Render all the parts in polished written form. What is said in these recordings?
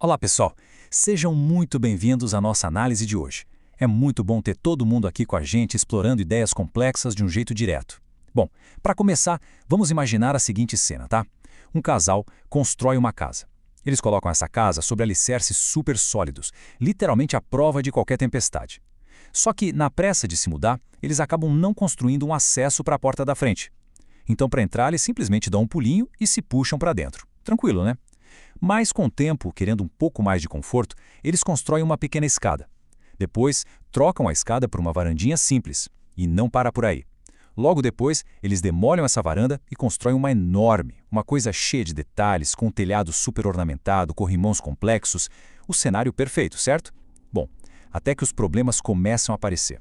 Olá, pessoal. Sejam muito bem-vindos à nossa análise de hoje. É muito bom ter todo mundo aqui com a gente explorando ideias complexas de um jeito direto. Bom, para começar, vamos imaginar a seguinte cena, tá? Um casal constrói uma casa. Eles colocam essa casa sobre alicerces super sólidos, literalmente à prova de qualquer tempestade. Só que, na pressa de se mudar, eles acabam não construindo um acesso para a porta da frente. Então, para entrar, eles simplesmente dão um pulinho e se puxam para dentro. Tranquilo, né? Mas, com o tempo, querendo um pouco mais de conforto, eles constroem uma pequena escada. Depois, trocam a escada por uma varandinha simples. E não para por aí. Logo depois, eles demolem essa varanda e constroem uma enorme, uma coisa cheia de detalhes, com um telhado super ornamentado, corrimãos complexos. O cenário perfeito, certo? Bom, até que os problemas começam a aparecer.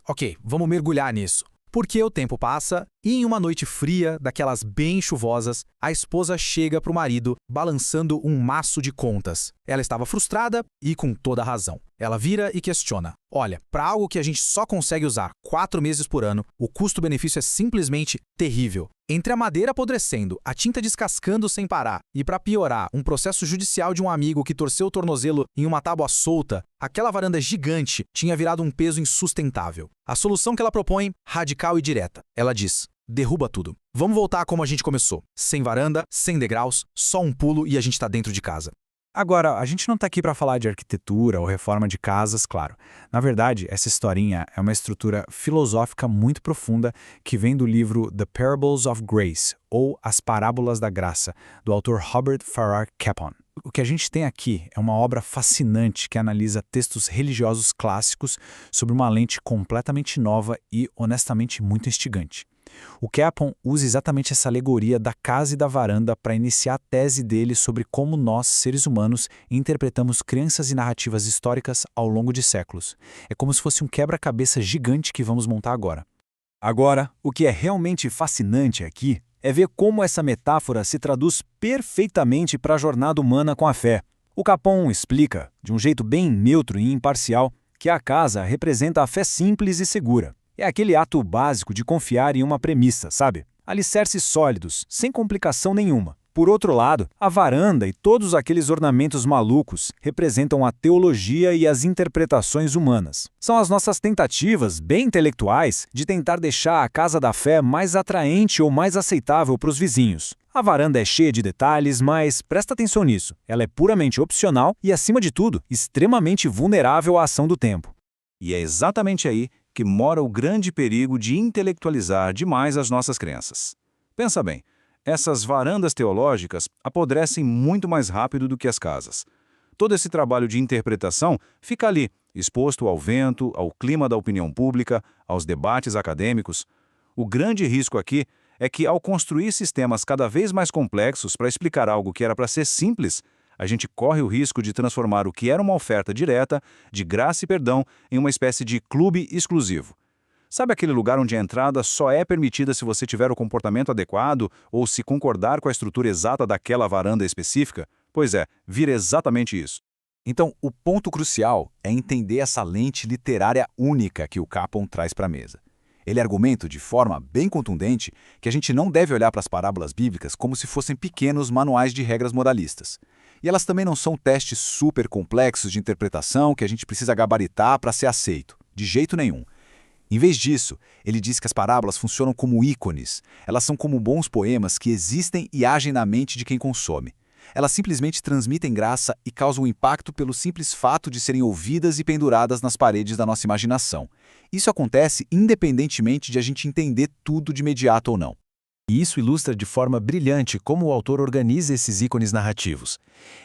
Ok, vamos mergulhar nisso. Porque o tempo passa e em uma noite fria, daquelas bem chuvosas, a esposa chega para o marido balançando um maço de contas. Ela estava frustrada e com toda a razão. Ela vira e questiona. Olha, para algo que a gente só consegue usar 4 meses por ano, o custo-benefício é simplesmente terrível. Entre a madeira apodrecendo, a tinta descascando sem parar e, para piorar, um processo judicial de um amigo que torceu o tornozelo em uma tábua solta, aquela varanda gigante tinha virado um peso insustentável. A solução que ela propõe, radical e direta. Ela diz: derruba tudo. Vamos voltar como a gente começou. Sem varanda, sem degraus, só um pulo e a gente está dentro de casa. Agora, a gente não está aqui para falar de arquitetura ou reforma de casas, claro. Na verdade, essa historinha é uma estrutura filosófica muito profunda que vem do livro The Parables of Grace, ou As Parábolas da Graça, do autor Robert Farrar Capon. O que a gente tem aqui é uma obra fascinante que analisa textos religiosos clássicos sobre uma lente completamente nova e, honestamente, muito instigante. O Capon usa exatamente essa alegoria da casa e da varanda para iniciar a tese dele sobre como nós, seres humanos, interpretamos crenças e narrativas históricas ao longo de séculos. É como se fosse um quebra-cabeça gigante que vamos montar agora. Agora, o que é realmente fascinante aqui é ver como essa metáfora se traduz perfeitamente para a jornada humana com a fé. O Capon explica, de um jeito bem neutro e imparcial, que a casa representa a fé simples e segura. É aquele ato básico de confiar em uma premissa, sabe? Alicerces sólidos, sem complicação nenhuma. Por outro lado, a varanda e todos aqueles ornamentos malucos representam a teologia e as interpretações humanas. São as nossas tentativas, bem intelectuais, de tentar deixar a casa da fé mais atraente ou mais aceitável para os vizinhos. A varanda é cheia de detalhes, mas presta atenção nisso. Ela é puramente opcional e, acima de tudo, extremamente vulnerável à ação do tempo. E é exatamente aí que mora o grande perigo de intelectualizar demais as nossas crenças. Pensa bem, essas varandas teológicas apodrecem muito mais rápido do que as casas. Todo esse trabalho de interpretação fica ali, exposto ao vento, ao clima da opinião pública, aos debates acadêmicos. O grande risco aqui é que, ao construir sistemas cada vez mais complexos para explicar algo que era para ser simples, a gente corre o risco de transformar o que era uma oferta direta, de graça e perdão, em uma espécie de clube exclusivo. Sabe aquele lugar onde a entrada só é permitida se você tiver o comportamento adequado ou se concordar com a estrutura exata daquela varanda específica? Pois é, vira exatamente isso. Então, o ponto crucial é entender essa lente literária única que o Capon traz para a mesa. Ele argumenta de forma bem contundente que a gente não deve olhar para as parábolas bíblicas como se fossem pequenos manuais de regras moralistas. E elas também não são testes super complexos de interpretação que a gente precisa gabaritar para ser aceito. De jeito nenhum. Em vez disso, ele diz que as parábolas funcionam como ícones. Elas são como bons poemas que existem e agem na mente de quem consome. Elas simplesmente transmitem graça e causam impacto pelo simples fato de serem ouvidas e penduradas nas paredes da nossa imaginação. Isso acontece independentemente de a gente entender tudo de imediato ou não. E isso ilustra de forma brilhante como o autor organiza esses ícones narrativos.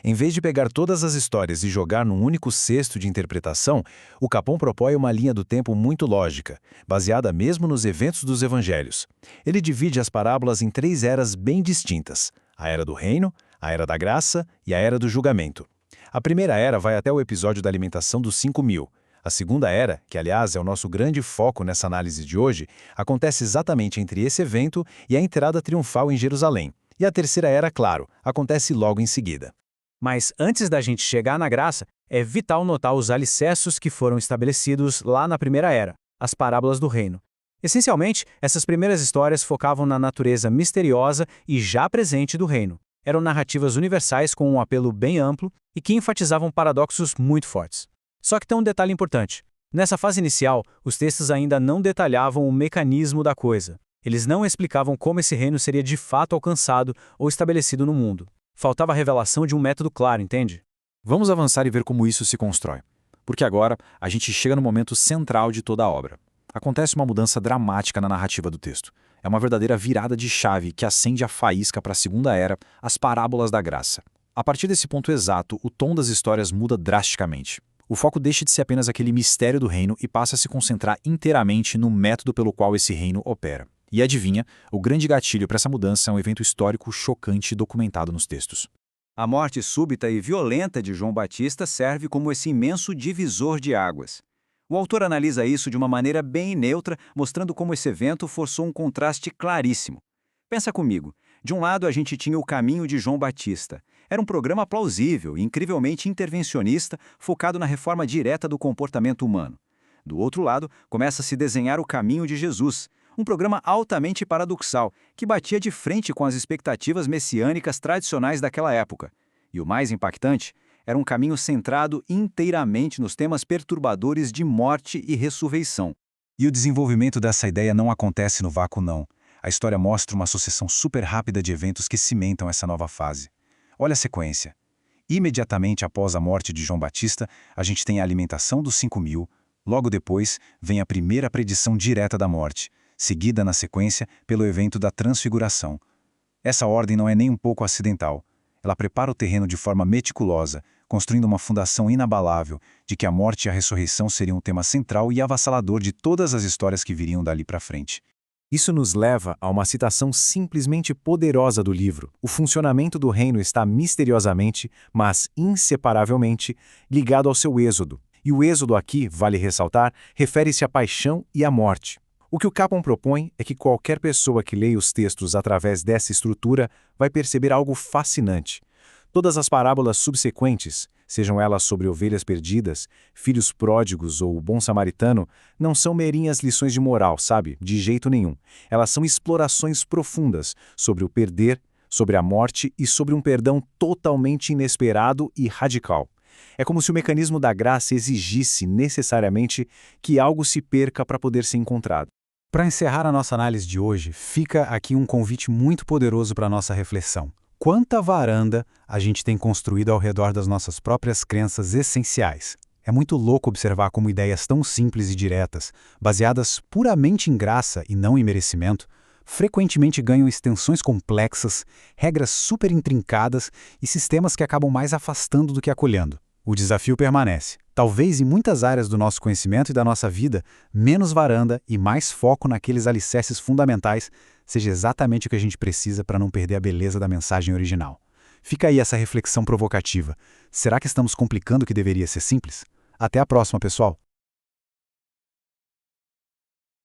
Em vez de pegar todas as histórias e jogar num único cesto de interpretação, o Capon propõe uma linha do tempo muito lógica, baseada mesmo nos eventos dos evangelhos. Ele divide as parábolas em 3 eras bem distintas: a Era do Reino, a Era da Graça e a Era do Julgamento. A primeira era vai até o episódio da alimentação dos 5.000. A segunda era, que aliás é o nosso grande foco nessa análise de hoje, acontece exatamente entre esse evento e a entrada triunfal em Jerusalém. E a terceira era, claro, acontece logo em seguida. Mas antes da gente chegar na graça, é vital notar os alicerces que foram estabelecidos lá na primeira era, as parábolas do reino. Essencialmente, essas primeiras histórias focavam na natureza misteriosa e já presente do reino. Eram narrativas universais com um apelo bem amplo e que enfatizavam paradoxos muito fortes. Só que tem um detalhe importante. Nessa fase inicial, os textos ainda não detalhavam o mecanismo da coisa. Eles não explicavam como esse reino seria de fato alcançado ou estabelecido no mundo. Faltava a revelação de um método claro, entende? Vamos avançar e ver como isso se constrói. Porque agora a gente chega no momento central de toda a obra. Acontece uma mudança dramática na narrativa do texto. É uma verdadeira virada de chave que acende a faísca para a segunda era, as parábolas da graça. A partir desse ponto exato, o tom das histórias muda drasticamente. O foco deixa de ser apenas aquele mistério do reino e passa a se concentrar inteiramente no método pelo qual esse reino opera. E adivinha, o grande gatilho para essa mudança é um evento histórico chocante documentado nos textos. A morte súbita e violenta de João Batista serve como esse imenso divisor de águas. O autor analisa isso de uma maneira bem neutra, mostrando como esse evento forçou um contraste claríssimo. Pensa comigo, de um lado a gente tinha o caminho de João Batista. Era um programa plausível e incrivelmente intervencionista, focado na reforma direta do comportamento humano. Do outro lado, começa a se desenhar o caminho de Jesus, um programa altamente paradoxal, que batia de frente com as expectativas messiânicas tradicionais daquela época. E o mais impactante, era um caminho centrado inteiramente nos temas perturbadores de morte e ressurreição. E o desenvolvimento dessa ideia não acontece no vácuo, não. A história mostra uma sucessão super rápida de eventos que cimentam essa nova fase. Olha a sequência. Imediatamente após a morte de João Batista, a gente tem a alimentação dos 5.000, logo depois vem a primeira predição direta da morte, seguida na sequência pelo evento da transfiguração. Essa ordem não é nem um pouco acidental. Ela prepara o terreno de forma meticulosa, construindo uma fundação inabalável de que a morte e a ressurreição seriam um tema central e avassalador de todas as histórias que viriam dali para frente. Isso nos leva a uma citação simplesmente poderosa do livro. O funcionamento do reino está misteriosamente, mas inseparavelmente, ligado ao seu êxodo. E o êxodo aqui, vale ressaltar, refere-se à paixão e à morte. O que o Capon propõe é que qualquer pessoa que leia os textos através dessa estrutura vai perceber algo fascinante. Todas as parábolas subsequentes, sejam elas sobre ovelhas perdidas, filhos pródigos ou o bom samaritano, não são merinhas lições de moral, sabe? De jeito nenhum. Elas são explorações profundas sobre o perder, sobre a morte e sobre um perdão totalmente inesperado e radical. É como se o mecanismo da graça exigisse necessariamente que algo se perca para poder ser encontrado. Para encerrar a nossa análise de hoje, fica aqui um convite muito poderoso para a nossa reflexão. Quanta varanda a gente tem construído ao redor das nossas próprias crenças essenciais? É muito louco observar como ideias tão simples e diretas, baseadas puramente em graça e não em merecimento, frequentemente ganham extensões complexas, regras super intrincadas e sistemas que acabam mais afastando do que acolhendo. O desafio permanece. Talvez em muitas áreas do nosso conhecimento e da nossa vida, menos varanda e mais foco naqueles alicerces fundamentais seja exatamente o que a gente precisa para não perder a beleza da mensagem original. Fica aí essa reflexão provocativa. Será que estamos complicando o que deveria ser simples? Até a próxima, pessoal!